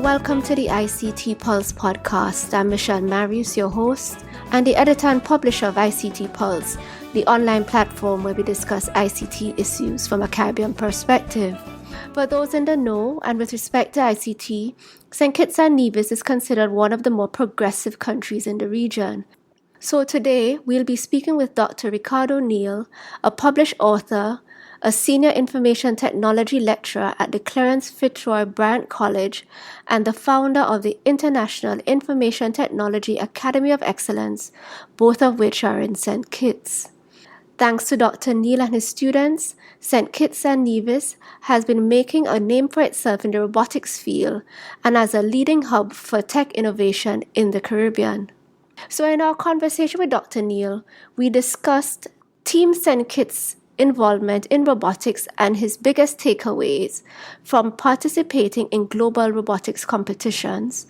welcome to the ICT Pulse podcast. I'm Michelle Marius, your host, and the editor and publisher of ICT Pulse, the online platform where we discuss ICT issues from a Caribbean perspective. For those in the know, and with respect to ICT, Saint Kitts and Nevis is considered one of the more progressive countries in the region. So today, we'll be speaking with Dr. Ricardo Neil, a published author, a senior information technology lecturer at the Clarence Fitzroy Bryant College, and the founder of the International Information Technology Academy of Excellence, both of which are in Saint Kitts. Thanks to Dr. Neil and his students, Saint Kitts and Nevis has been making a name for itself in the robotics field and as a leading hub for tech innovation in the Caribbean. So in our conversation with Dr. Neil, we discussed Team Saint Kitts' involvement in robotics and his biggest takeaways from participating in global robotics competitions,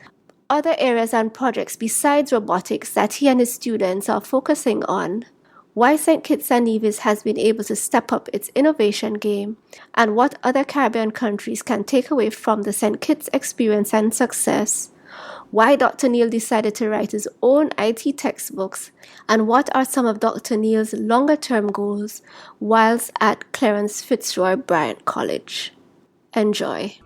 other areas and projects besides robotics that he and his students are focusing on, why Saint Kitts and Nevis has been able to step up its innovation game, and what other Caribbean countries can take away from the Saint Kitts experience and success, why Dr. Neil decided to write his own IT textbooks, and what are some of Dr. Neil's longer-term goals whilst at Clarence Fitzroy Bryant College. Enjoy.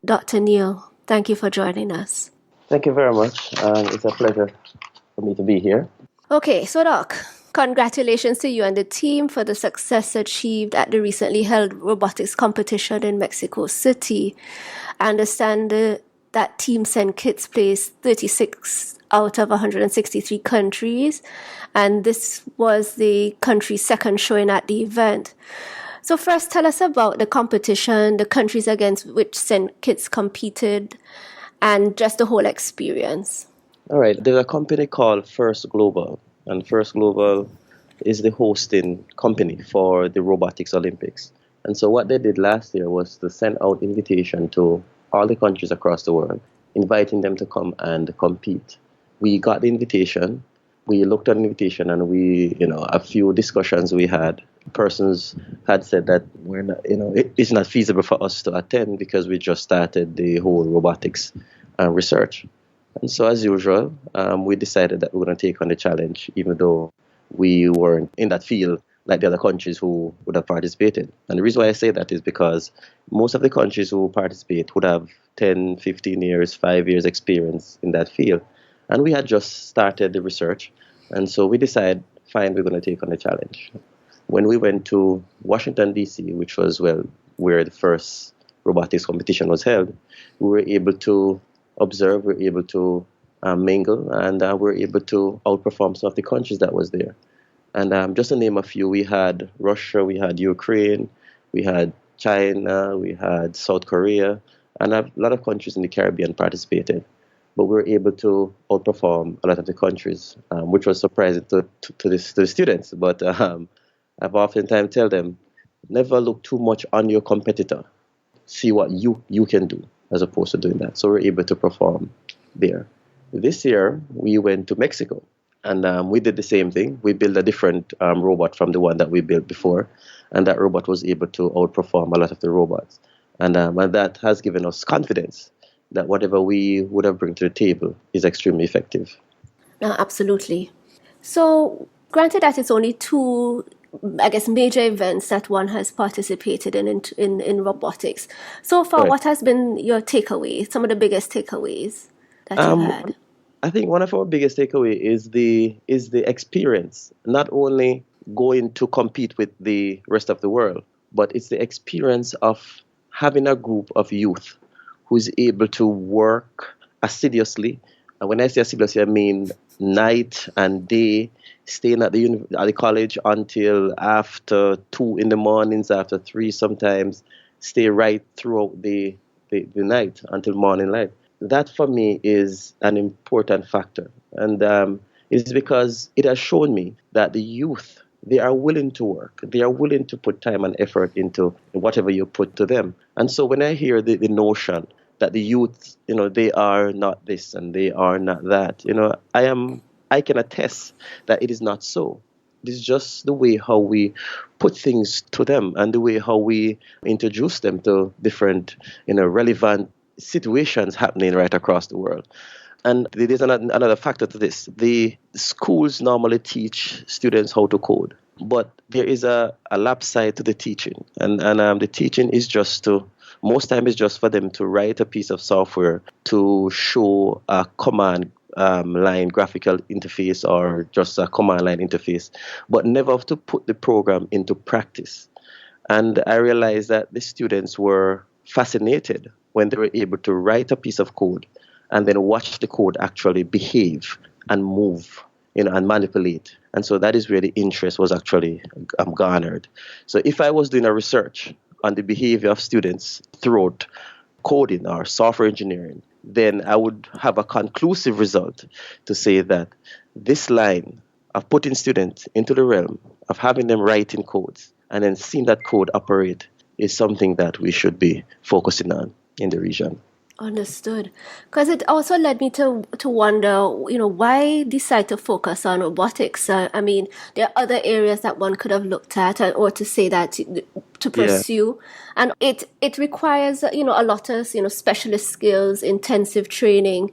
Dr. Neil, thank you for joining us. Thank you very much. It's a pleasure for me to be here. Okay, so Doc, congratulations to you and the team for the success achieved at the recently held robotics competition in Mexico City. I understand that Team Saint Kitts placed 36 out of 163 countries, and this was the country's second showing at the event. So first, tell us about the competition, the countries against which Saint Kitts competed, and just the whole experience. All right. There's a company called First Global, and First Global is the hosting company for the Robotics Olympics. And so what they did last year was to send out invitation to all the countries across the world, inviting them to come and compete. We got the invitation. We looked at the invitation, and a few discussions we had. Persons had said that we're not, it's not feasible for us to attend because we just started the whole robotics research. And so, as usual, we decided that we were going to take on the challenge, even though we weren't in that field like the other countries who would have participated. And the reason why I say that is because most of the countries who participate would have 10, 15 years, 5 years experience in that field. And we had just started the research. And so we decided, fine, we're going to take on the challenge. When we went to Washington, D.C., which was, where the first robotics competition was held, we were able to observe, we were able to mingle, and we were able to outperform some of the countries that was there. And just to name a few, we had Russia, we had Ukraine, we had China, we had South Korea, and a lot of countries in the Caribbean participated. But we were able to outperform a lot of the countries, which was surprising to the students. But I've oftentimes tell them, never look too much on your competitor. See what you can do, as opposed to doing that. So we're able to perform there. This year, we went to Mexico, and we did the same thing. We built a different robot from the one that we built before, and that robot was able to outperform a lot of the robots. And that has given us confidence that whatever we would have bring to the table is extremely effective. Absolutely. So, granted that it's only two, major events that one has participated in robotics. So far, Right. What has been your takeaways, some of the biggest takeaways that you had? I think one of our biggest takeaway is the experience, not only going to compete with the rest of the world, but it's the experience of having a group of youth who's able to work assiduously. And when I say assiduously, I mean night and day, staying at the college until after 2 in the mornings, after 3 sometimes, stay right throughout the night until morning light. That for me is an important factor. And it's because it has shown me that the youth, they are willing to work. They are willing to put time and effort into whatever you put to them. And so when I hear the notion that the youth, they are not this and they are not that, I can attest that it is not so. It's just the way how we put things to them and the way how we introduce them to different, relevant situations happening right across the world. And there's another factor to this. The schools normally teach students how to code, but there is a lap side to the teaching. And the teaching is most time is just for them to write a piece of software to show a command line graphical interface or just a command line interface, but never to put the program into practice. And I realized that the students were fascinated when they were able to write a piece of code and then watch the code actually behave and move, and manipulate. And so that is where the interest was actually garnered. So if I was doing a research on the behavior of students throughout coding or software engineering, then I would have a conclusive result to say that this line of putting students into the realm of having them writing codes and then seeing that code operate is something that we should be focusing on in the region. Understood. Because it also led me to wonder, why decide to focus on robotics? I mean, there are other areas that one could have looked at, or to say that to pursue, and it requires a lot of specialist skills, intensive training,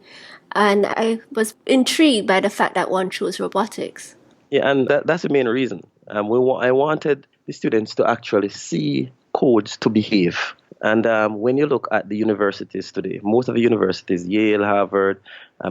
and I was intrigued by the fact that one chose robotics. Yeah, and that's the main reason. I wanted the students to actually see codes to behave. And when you look at the universities today, most of the universities, Yale, Harvard,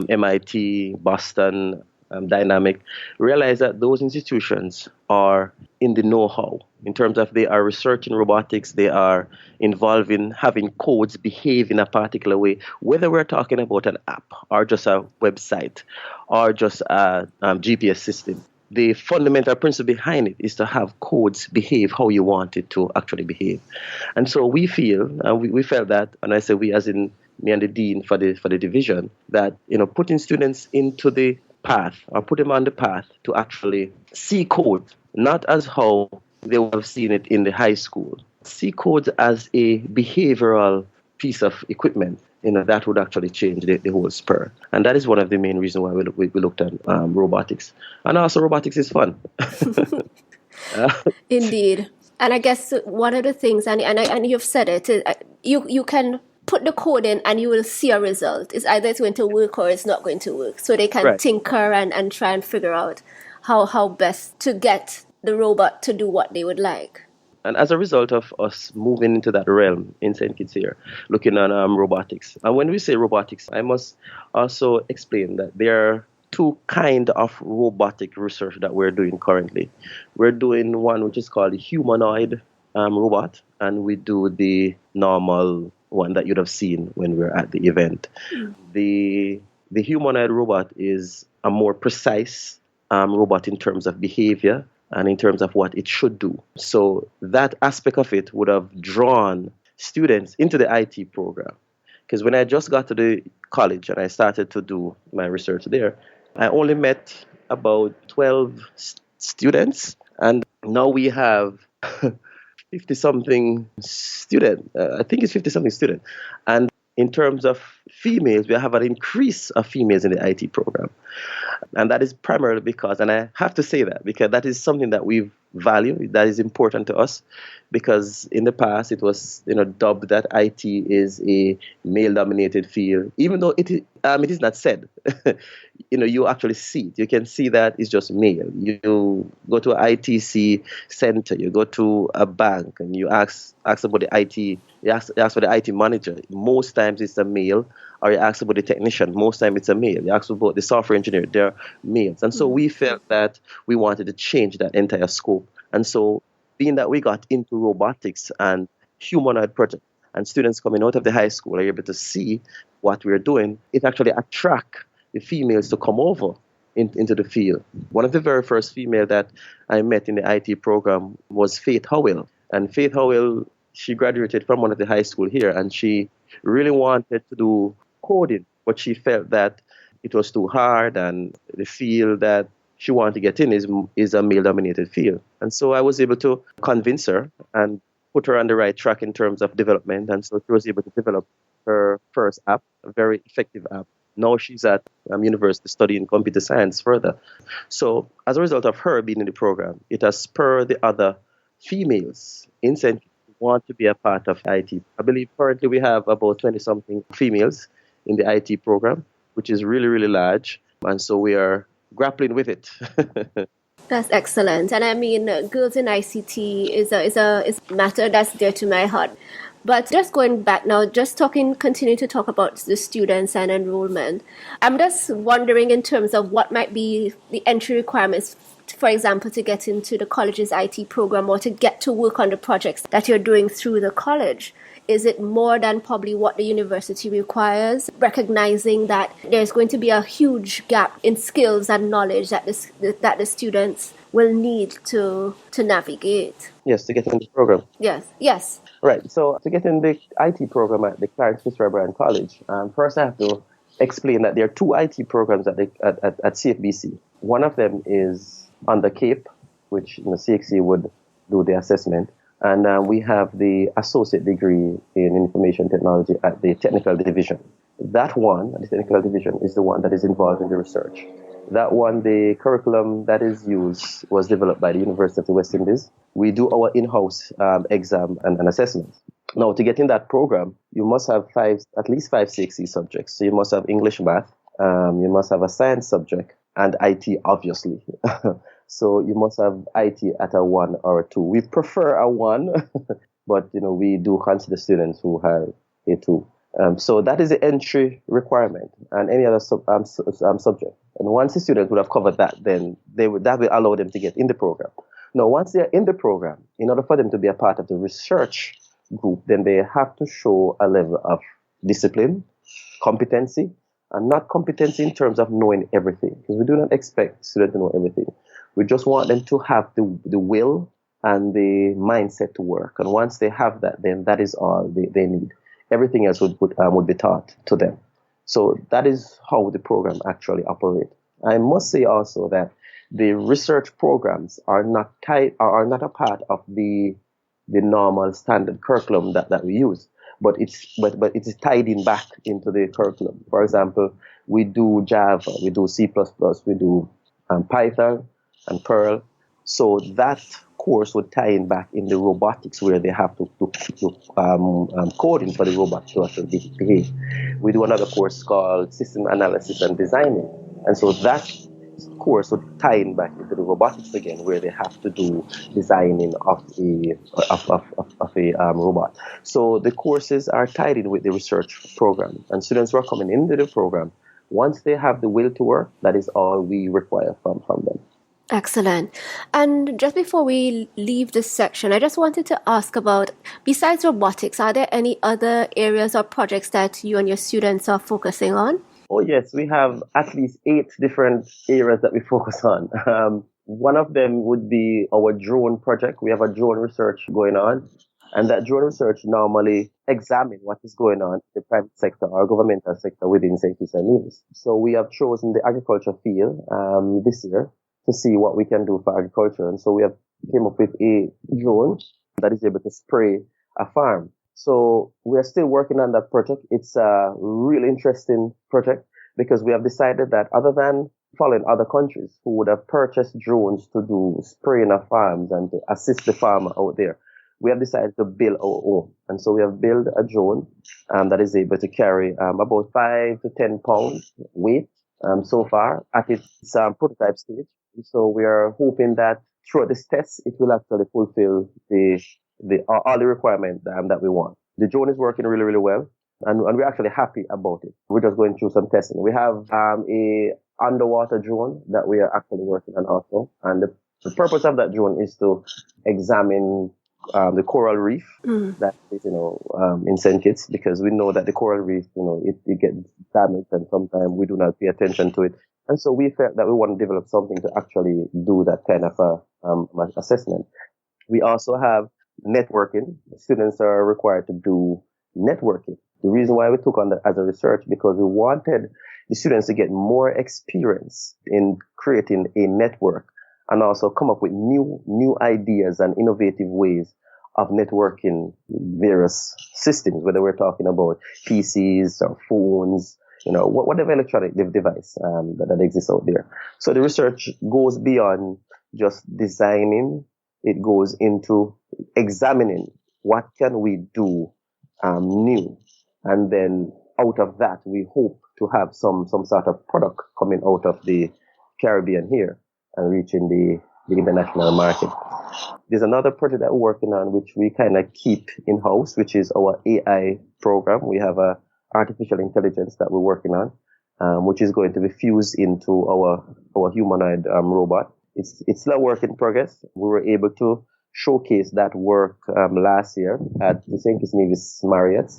MIT, Boston, Dynamic, realize that those institutions are in the know-how in terms of they are researching robotics, they are involved in having codes behave in a particular way, whether we're talking about an app or just a website or just a GPS system. The fundamental principle behind it is to have codes behave how you want it to actually behave. And so we feel, we felt that, and I say we as in me and the dean for the division, that putting students into the path or put them on the path to actually see code, not as how they would have seen it in the high school, see code as a behavioral piece of equipment, that would actually change the whole spur. And that is one of the main reasons why we looked at robotics. And also robotics is fun. Indeed. And I guess one of the things, and you've said it, you can put the code in and you will see a result. It's either it's going to work or it's not going to work. So they can tinker and try and figure out how best to get the robot to do what they would like. And as a result of us moving into that realm in Saint Kitts here, looking at robotics. And when we say robotics, I must also explain that there are two kinds of robotic research that we're doing currently. We're doing one which is called the humanoid robot, and we do the normal one that you'd have seen when we're at the event. The humanoid robot is a more precise robot in terms of behavior and in terms of what it should do. So that aspect of it would have drawn students into the IT program. Because when I just got to the college and I started to do my research there, I only met about 12 students. And now we have 50-something students. I think it's 50-something students. And in terms of females, we have an increase of females in the IT program. And that is primarily because, and I have to say that, because that is something that we value, that is important to us, because in the past it was dubbed that IT is a male-dominated field, even though it is not said. You actually see it. You can see that it's just male. You go to an ITC center, you go to a bank, and you ask about the IT. You ask for the IT manager. Most times it's a male. Or you ask about the technician, most time it's a male. You ask about the software engineer, they're males. And so we felt that we wanted to change that entire scope. And so being that we got into robotics and humanoid projects, and students coming out of the high school are able to see what we're doing, it actually attracts the females to come over into the field. One of the very first female that I met in the IT program was Faith Howell. And Faith Howell, she graduated from one of the high school here, and she really wanted to do coding, but she felt that it was too hard, and the field that she wanted to get in is a male-dominated field. And so I was able to convince her and put her on the right track in terms of development, and so she was able to develop her first app, a very effective app. Now she's at university studying computer science further. So as a result of her being in the program, it has spurred the other females in Saint Kitts who want to be a part of IT. I believe currently we have about 20-something females in the IT program, which is really, really large. And so we are grappling with it. That's excellent. And I mean, girls in ICT is a matter that's dear to my heart. But just going back now, continue to talk about the students and enrollment. I'm just wondering in terms of what might be the entry requirements, for example, to get into the college's IT program or to get to work on the projects that you're doing through the college. Is it more than probably what the university requires, recognizing that there's going to be a huge gap in skills and knowledge that the students will need to navigate? Yes, to get in the program. Yes. Right. So to get in the IT program at the Clarence Fitzroy Bryant College, first I have to explain that there are two IT programs at CFBC. One of them is under CAPE, which CXC would do the assessment. And we have the associate degree in information technology at the technical division. That one, the technical division, is the one that is involved in the research. That one, the curriculum that is used was developed by the University of the West Indies. We do our in-house exam and assessments. Now, to get in that program, you must have at least five CXC subjects. So you must have English, math, you must have a science subject, and IT, obviously. So you must have IT at a 1 or a 2. We prefer a 1, but we do consider students who have a 2. So that is the entry requirement, and any other subject. And once the student would have covered that, then that will allow them to get in the program. Now, once they are in the program, in order for them to be a part of the research group, then they have to show a level of discipline, competency, and not competency in terms of knowing everything, because we do not expect students to know everything. We just want them to have the will and the mindset to work. And once they have that, then that is all they need. Everything else would be taught to them. So that is how the program actually operates. I must say also that the research programs are not a part of the normal standard curriculum that we use, but it is tied in back into the curriculum. For example, we do Java, we do C++, we do Python and Perl. So that course would tie in back in the robotics, where they have to coding for the robot to actually behave. We do another course called System Analysis and Designing. And so that course would tie in back into the robotics again, where they have to do designing of a robot. So the courses are tied in with the research program. And students who are coming into the program, once they have the will to work, that is all we require from them. Excellent. And just before we leave this section, I just wanted to ask about, besides robotics, are there any other areas or projects that you and your students are focusing on? Oh, yes. We have at least 8 different areas that we focus on. One of them would be our drone project. We have a drone research going on. And that drone research normally examines what is going on in the private sector or governmental sector within Saint Kitts and Nevis. So we have chosen the agriculture field this year to see what we can do for agriculture. And so we have came up with a drone that is able to spray a farm. So we are still working on that project. It's a really interesting project because we have decided that other than following other countries who would have purchased drones to do spraying of farms and to assist the farmer out there, we have decided to build our own. And so we have built a drone that is able to carry about 5 to 10 pounds weight so far at its prototype stage. So we are hoping that through this test, it will actually fulfill all the requirements that we want. The drone is working really, really well, and we're actually happy about it. We're just going through some testing. We have a underwater drone that we are actually working on also, and the purpose of that drone is to examine the coral reef that is, in Saint Kitts, because we know that the coral reef, it gets damaged, and sometimes we do not pay attention to it. And so we felt that we want to develop something to actually do that kind of assessment. We also have networking. Students are required to do networking. The reason why we took on that as a research, because we wanted the students to get more experience in creating a network and also come up with new ideas and innovative ways of networking various systems, whether we're talking about PCs or phones, whatever electronic device that exists out there. So the research goes beyond just designing. It goes into examining what can we do new, and then out of that we hope to have some sort of product coming out of the Caribbean here and reaching the international market. There's another project that we're working on, which we kind of keep in-house, which is our AI program. We have a artificial intelligence that we're working on, which is going to be fused into our humanoid robot. It's still a work in progress. We were able to showcase that work last year at the Saint Kitts and Nevis Marriott.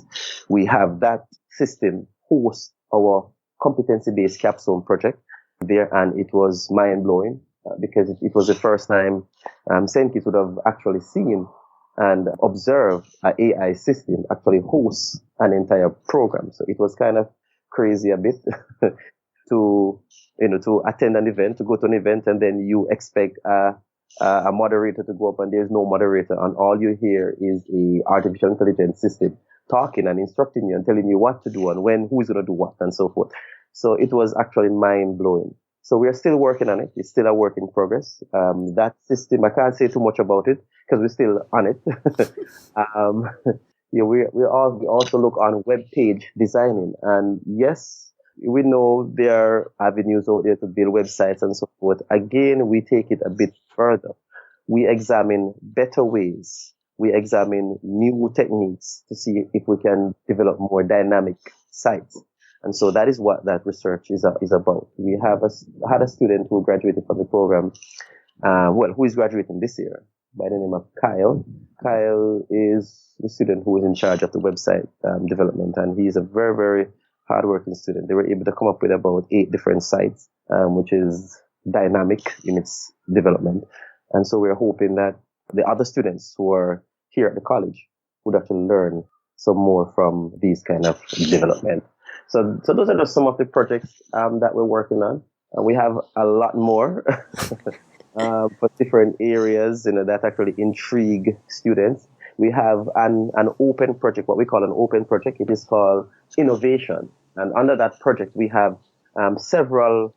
We have that system host our competency-based capstone project there, and it was mind-blowing because it was the first time Saint Kitts would have actually seen and observed an AI system actually host an entire program. So it was kind of crazy a bit to attend an event, to go to an event, and then you expect a moderator to go up, and there's no moderator, and all you hear is a artificial intelligence system talking and instructing you and telling you what to do and when, who's going to do what, and so forth. So it was actually mind-blowing. So we are still working on it. It's still a work in progress. That system, I can't say too much about it because we're still on it. We also look on web page designing, and yes, we know there are avenues out there to build websites and so forth. Again, we take it a bit further. We examine better ways. We examine new techniques to see if we can develop more dynamic sites. And so that is what that research is about. We had a student who graduated from the program, who is graduating this year, by the name of Kyle. Kyle is the student who is in charge of the website development, and he is a very, very hardworking student. They were able to come up with about 8 different sites, which is dynamic in its development. And so we're hoping that the other students who are here at the college would actually learn some more from these kind of development. So those are just some of the projects that we're working on. We have a lot more for different areas, that actually intrigue students. We have an open project, what we call an open project. It is called Innovation. And under that project, we have several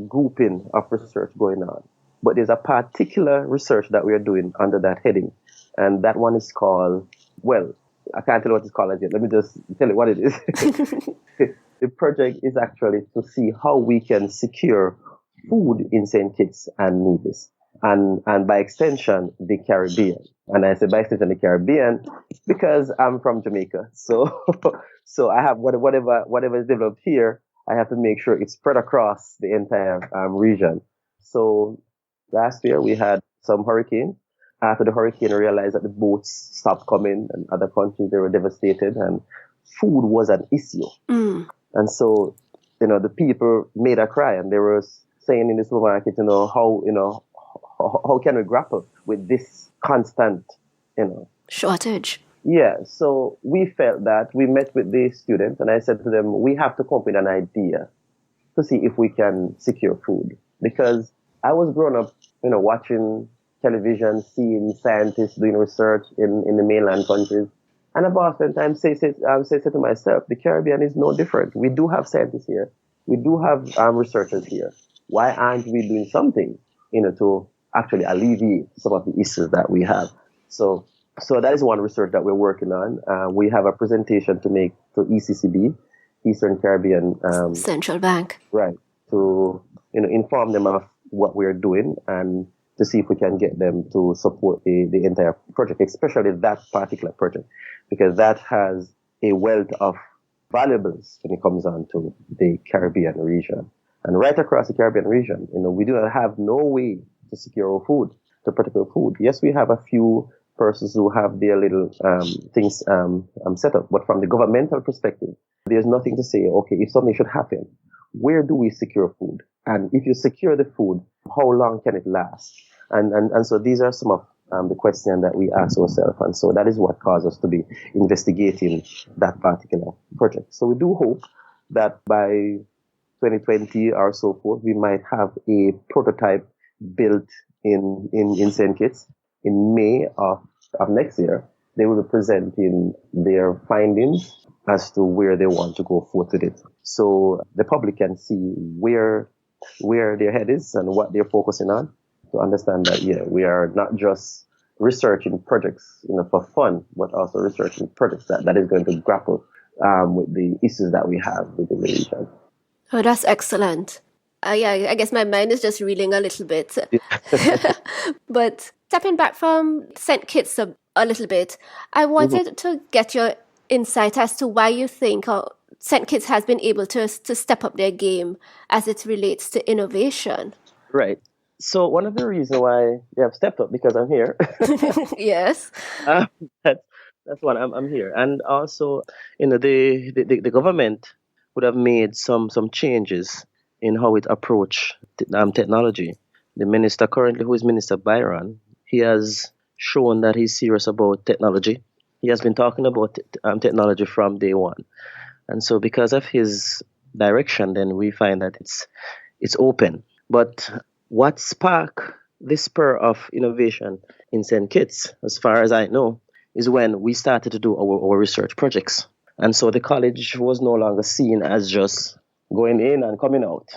grouping of research going on. But there's a particular research that we are doing under that heading. And that one is called, I can't tell you what it's called yet. Let me just tell you what it is. The project is actually to see how we can secure food in Saint Kitts and Nevis, and by extension, the Caribbean. And I say by extension, the Caribbean, because I'm from Jamaica. So I have whatever is developed here, I have to make sure it's spread across the entire region. So last year we had some hurricane. After the hurricane, I realized that the boats stopped coming, and other countries, they were devastated, and food was an issue. And so, the people made a cry, and they were saying in the supermarket, how can we grapple with this constant, shortage? Yeah. So we felt that we met with the students, and I said to them, we have to come up with an idea to see if we can secure food. Because I was growing up, watching television, seeing scientists doing research in the mainland countries. And I've oftentimes say to myself, the Caribbean is no different. We do have scientists here. We do have researchers here. Why aren't we doing something, to actually alleviate some of the issues that we have? So that is one research that we're working on. We have a presentation to make to ECCB, Eastern Caribbean Central Bank. Right. To, inform them of what we're doing and to see if we can get them to support the entire project, especially that particular project, because that has a wealth of valuables when it comes on to the Caribbean region. And right across the Caribbean region, we do not have no way to secure our food, to protect our food. Yes, we have a few persons who have their little things set up, but from the governmental perspective, there's nothing to say, okay, if something should happen, where do we secure food? And if you secure the food, how long can it last? And so these are some of the questions that we ask ourselves. And so that is what caused us to be investigating that particular project. So we do hope that by 2020 or so forth, we might have a prototype built in St. Kitts in May of next year. they will be presenting their findings as to where they want to go forth with it. So the public can see where their head is and what they're focusing on, to understand that, we are not just researching projects, for fun, but also researching projects that is going to grapple with the issues that we have within the region. Oh, that's excellent. Yeah, I guess my mind is just reeling a little bit. But stepping back from Saint Kitts a little bit, I wanted to get your insight as to why you think Saint Kitts has been able to step up their game as it relates to innovation. Right. So one of the reasons why they have stepped up, because I'm here. Yes. That's one. I'm here, and also, the government would have made some changes in how it approach technology. The minister currently, who is Minister Byron, he has shown that he's serious about technology. He has been talking about technology from day one, and so because of his direction, then we find that it's open. But what sparked this spur of innovation in St. Kitts, as far as I know, is when we started to do our research projects. And so the college was no longer seen as just going in and coming out,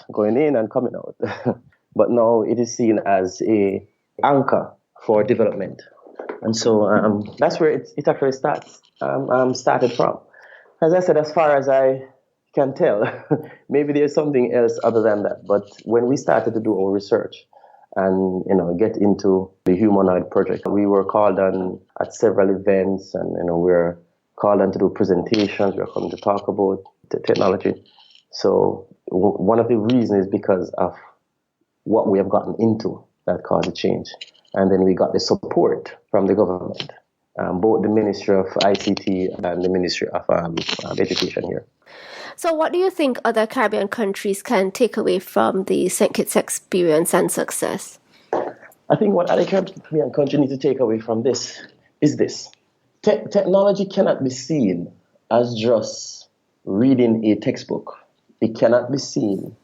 but now it is seen as a anchor for development. And so that's where it actually started from. As I said, as far as I can tell, maybe there's something else other than that. But when we started to do our research and get into the humanoid project, we were called on at several events, and we're called on to do presentations. We're coming to talk about the technology. So one of the reasons is because of what we have gotten into that caused a change, and then we got the support from the government, both the Ministry of ICT and the Ministry of Education here. So what do you think other Caribbean countries can take away from the St. Kitts experience and success? I think what other Caribbean countries need to take away from this is this. Technology cannot be seen as just reading a textbook. It cannot be seen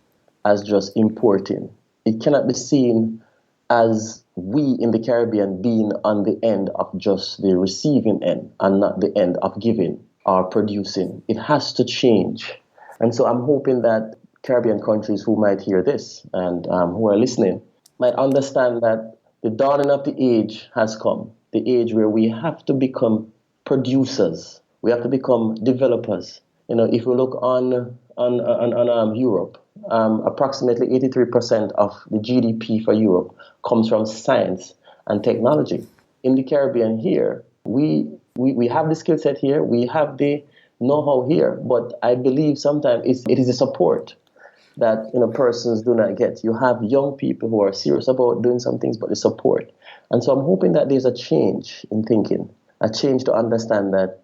as just importing. It cannot be seen as we in the Caribbean being on the end of just the receiving end and not the end of giving or producing. It has to change. And so I'm hoping that Caribbean countries who might hear this and who are listening might understand that the dawning of the age has come, the age where we have to become producers. We have to become developers. If we look on Europe, approximately 83% of the GDP for Europe comes from science and technology. In the Caribbean here, we have the skill set here, we have the know-how here, but I believe sometimes it is a support that persons do not get. You have young people who are serious about doing some things, but the support. And so I'm hoping that there's a change in thinking, a change to understand that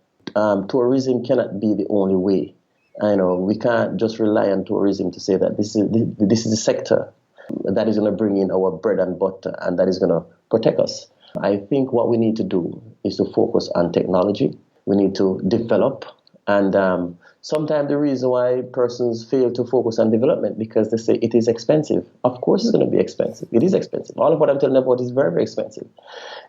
tourism cannot be the only way. We can't just rely on tourism to say that this is the sector that is going to bring in our bread and butter and that is going to protect us. I think what we need to do is to focus on technology. We need to develop. And sometimes the reason why persons fail to focus on development because they say it is expensive. Of course it's going to be expensive. It is expensive. All of what I'm telling you about is very, very expensive.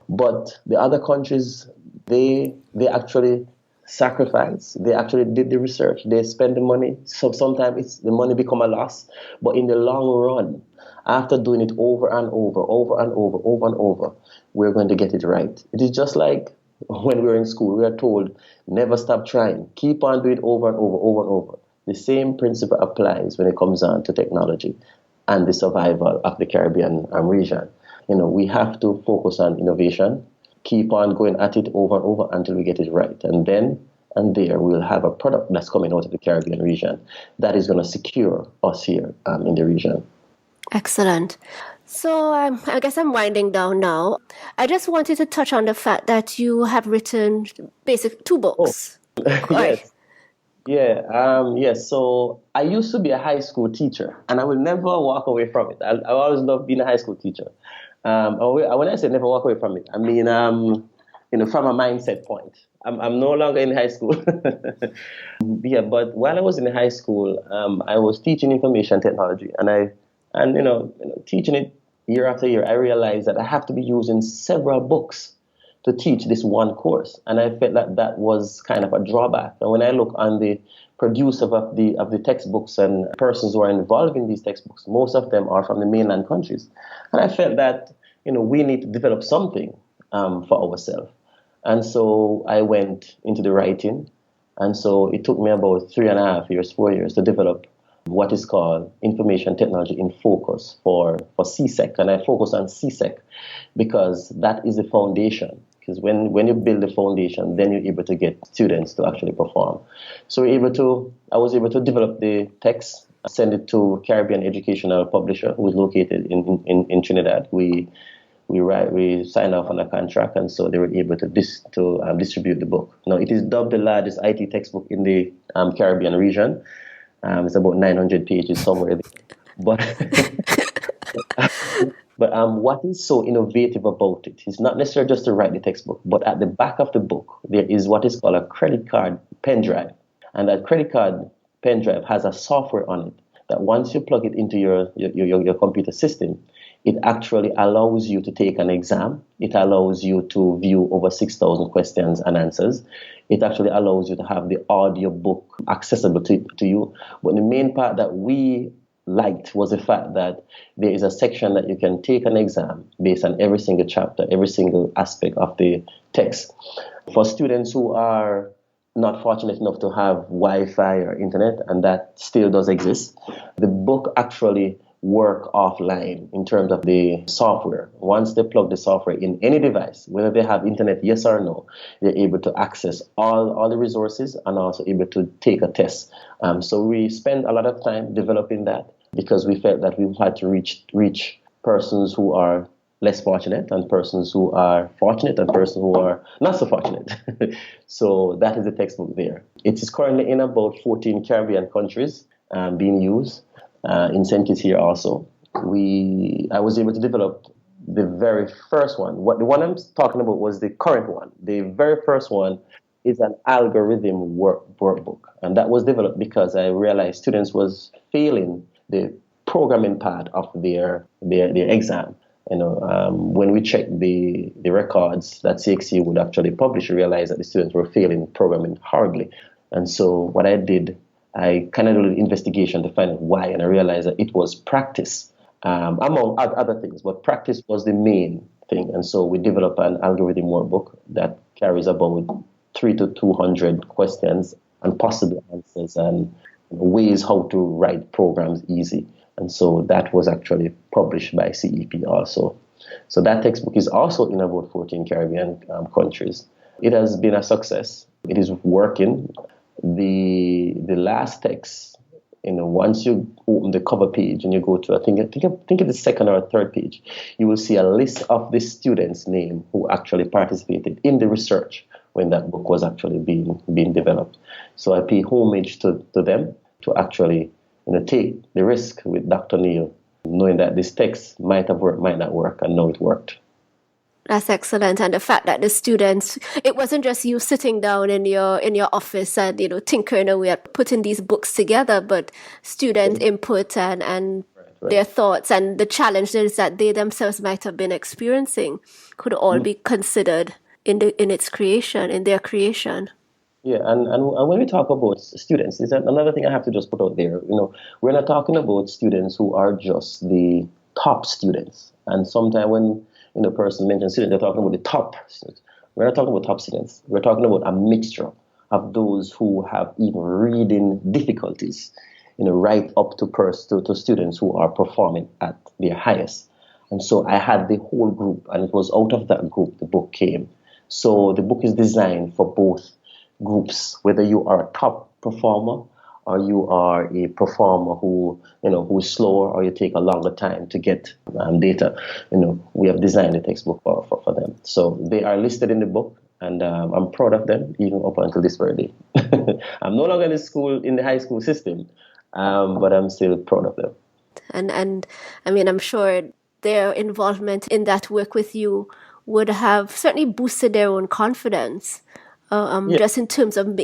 But the other countries, they actually sacrifice. They actually did the research. They spend the money. So sometimes the money become a loss. But in the long run, after doing it over and over, we're going to get it right. It is just like when we were in school, we are told, never stop trying. Keep on doing it over and over. The same principle applies when it comes on to technology and the survival of the Caribbean region. We have to focus on innovation, keep on going at it over and over until we get it right. And then and there we'll have a product that's coming out of the Caribbean region that is going to secure us here in the region. Excellent. So I guess I'm winding down now. I just wanted to touch on the fact that you have written basically 2 books. Yes. Yeah. Yes. So I used to be a high school teacher, and I will never walk away from it. I always loved being a high school teacher. When I say never walk away from it, I mean, from a mindset point. I'm no longer in high school. Yeah, but while I was in high school, I was teaching information technology, and teaching it year after year, I realized that I have to be using several books to teach this one course. And I felt that that was kind of a drawback. And when I look on the producer of the textbooks and persons who are involved in these textbooks, most of them are from the mainland countries. And I felt that, we need to develop something for ourselves. And so I went into the writing. And so it took me about 3.5 years, 4 years to develop what is called Information Technology in Focus for CSEC. And I focus on CSEC because that is the foundation. Because when you build the foundation, then you're able to get students to actually perform. So I was able to develop the text, send it to Caribbean Educational Publisher, who is located in Trinidad. We signed off on a contract, and so they were able to distribute the book. Now, it is dubbed the largest IT textbook in the Caribbean region. It's about 900 pages somewhere there. But what is so innovative about it is not necessarily just to write the textbook, but at the back of the book, there is what is called a credit card pen drive. And that credit card pen drive has a software on it that once you plug it into your computer system, it actually allows you to take an exam. It allows you to view over 6,000 questions and answers. It actually allows you to have the audio book accessible to you. But the main part that we liked was the fact that there is a section that you can take an exam based on every single chapter, every single aspect of the text. For students who are not fortunate enough to have Wi-Fi or internet, and that still does exist, the book actually work offline in terms of the software. Once they plug the software in any device, whether they have internet, yes or no, they're able to access all the resources and also able to take a test. So we spent a lot of time developing that because we felt that we had to reach persons who are less fortunate and persons who are fortunate and persons who are not so fortunate. So that is the textbook there. It is currently in about 14 Caribbean countries being used. In Saint Kitts here also. I was able to develop the very first one. The one I'm talking about was the current one. The very first one is an algorithm workbook. And that was developed because I realized students was failing the programming part of their exam. When we checked the records that CXC would actually publish, we realized that the students were failing programming horribly. And so what I did, I kind of did an investigation to find out why, and I realized that it was practice, among other things, but practice was the main thing. And so we developed an algorithm workbook that carries about 300 to 200 questions and possible answers and ways how to write programs easy. And so that was actually published by CEP also. So that textbook is also in about 14 Caribbean countries. It has been a success. It is working. The last text, once you open the cover page and you go to, I think of the second or third page, you will see a list of the students' name who actually participated in the research when that book was actually being developed. So I pay homage to them to actually take the risk with Dr. Neil, knowing that this text might have worked, might not work, and know it worked. That's excellent. And the fact that the students, it wasn't just you sitting down in your office and, tinkering away at putting these books together, but student input and their thoughts and the challenges that they themselves might have been experiencing could all be considered in their creation. Yeah, and when we talk about students, is that another thing I have to just put out there. We're not talking about students who are just the top students. And sometimes when a person mentions students, they're talking about the top students. We're not talking about top students. We're talking about a mixture of those who have even reading difficulties, right up to students who are performing at their highest. And so I had the whole group, and it was out of that group the book came. So the book is designed for both groups, whether you are a top performer or you are a performer who is slower, or you take a longer time to get data. We have designed the textbook for them. So they are listed in the book, and I'm proud of them even up until this very day. I'm no longer in the high school system, but I'm still proud of them. And I mean, I'm sure their involvement in that work with you would have certainly boosted their own confidence. Just in terms of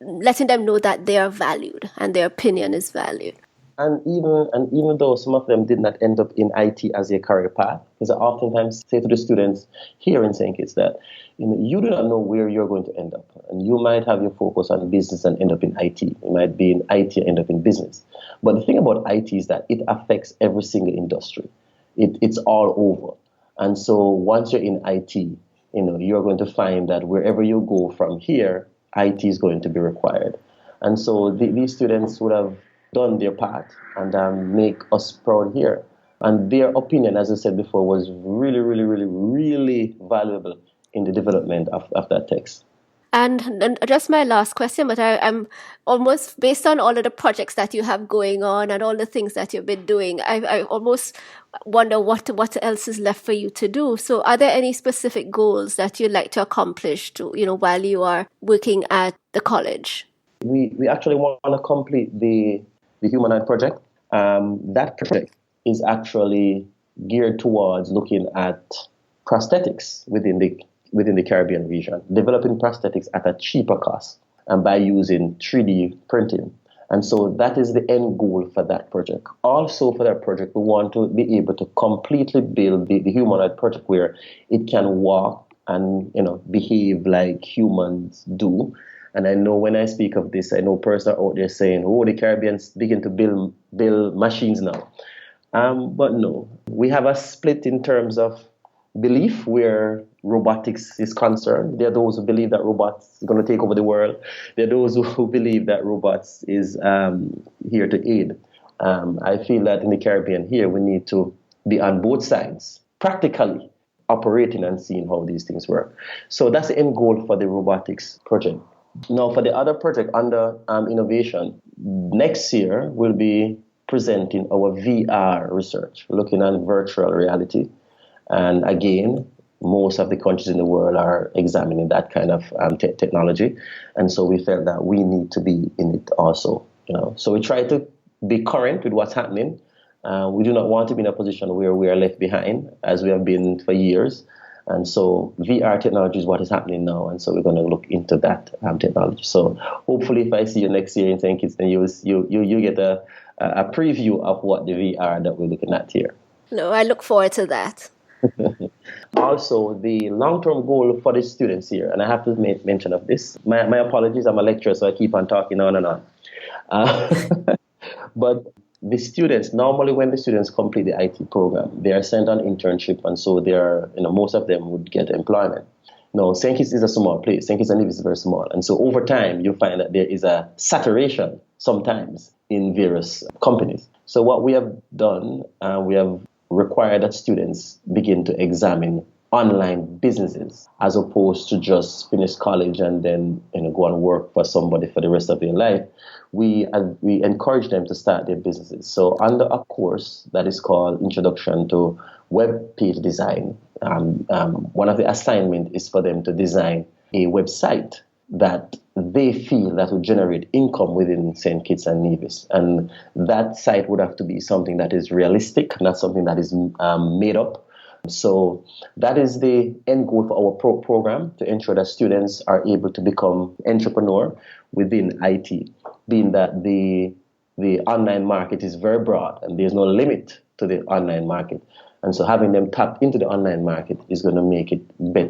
letting them know that they are valued and their opinion is valued. And even though some of them did not end up in IT as their career path, because I oftentimes say to the students here in Saint Kitts that you do not know where you're going to end up, and you might have your focus on business and end up in IT. You might be in IT and end up in business. But the thing about IT is that it affects every single industry. It's all over. And so once you're in IT, you're going to find that wherever you go from here, IT is going to be required. And so these students would have done their part and make us proud here. And their opinion, as I said before, was really, really, really, really valuable in the development of that text. And just my last question, but I'm almost, based on all of the projects that you have going on and all the things that you've been doing, I almost wonder what else is left for you to do. So are there any specific goals that you'd like to accomplish while you are working at the college? We actually want to complete the humanoid project. That project is actually geared towards looking at prosthetics within the Caribbean region, developing prosthetics at a cheaper cost and by using 3D printing. And so that is the end goal for that project. Also for that project, we want to be able to completely build the humanoid project where it can walk and behave like humans do. And I know when I speak of this, I know persons are out there saying, "Oh, the Caribbeans begin to build machines now." But no, we have a split in terms of belief where robotics is concerned. There are those who believe that robots are going to take over the world. There are those who believe that robots is here to aid. I feel that in the Caribbean here, we need to be on both sides, practically operating and seeing how these things work. So that's the end goal for the robotics project. Now, for the other project under innovation, next year we'll be presenting our VR research, looking at virtual reality. And again, most of the countries in the world are examining that kind of technology. And so we felt that we need to be in it also. So we try to be current with what's happening. We do not want to be in a position where we are left behind, as we have been for years. And so VR technology is what is happening now. And so we're going to look into that technology. So hopefully if I see you next year in Saint Kitts, then you get a preview of what the VR that we're looking at here. No, I look forward to that. Also, the long-term goal for the students here, and I have to make mention of this. My apologies, I'm a lecturer, so I keep on talking on and on. But the students, normally when the students complete the IT program, they are sent on internship, and so they are, most of them would get employment. No, Saint Kitts is a small place. Saint Kitts and Nevis is very small. And so over time, you find that there is a saturation sometimes in various companies. So what we have done, we have required that students begin to examine online businesses as opposed to just finish college and then go and work for somebody for the rest of their life. We encourage them to start their businesses. So under a course that is called Introduction to Web Page Design, one of the assignments is for them to design a website that they feel that will generate income within Saint Kitts and Nevis. And that site would have to be something that is realistic, not something that is made up. So that is the end goal for our program, to ensure that students are able to become entrepreneur within IT, being that the online market is very broad and there's no limit to the online market. And so having them tap into the online market is going to make it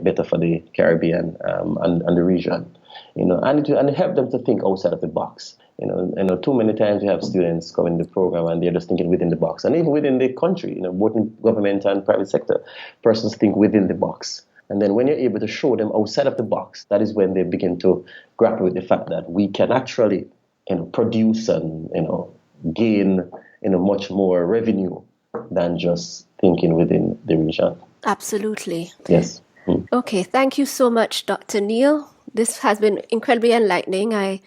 better for the Caribbean and the region, and help them to think outside of the box. Too many times we have students come in the program and they're just thinking within the box. And even within the country, both in government and private sector, persons think within the box. And then when you're able to show them outside of the box, that is when they begin to grapple with the fact that we can actually, produce and, gain, much more revenue than just thinking within the region. Absolutely. Yes. Okay, thank you so much, Dr. Neil. This has been incredibly enlightening. I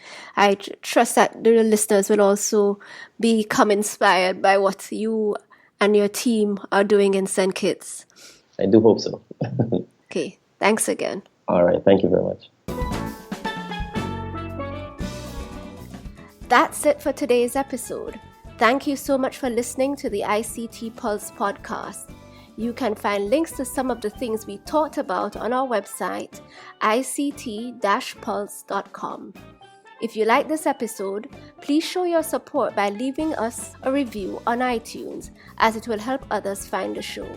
trust that the listeners will also become inspired by what you and your team are doing in Saint Kitts. I do hope so. Okay, thanks again. All right, thank you very much. That's it for today's episode. Thank you so much for listening to the ICT Pulse podcast. You can find links to some of the things we talked about on our website, ict-pulse.com. If you like this episode, please show your support by leaving us a review on iTunes, as it will help others find the show.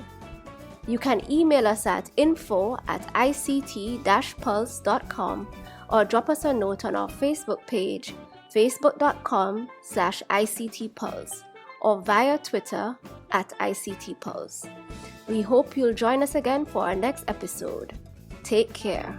You can email us at info@ict-pulse.com or drop us a note on our Facebook page, facebook.com/ICT Pulse, or via Twitter @ICT Pulse. We hope you'll join us again for our next episode. Take care.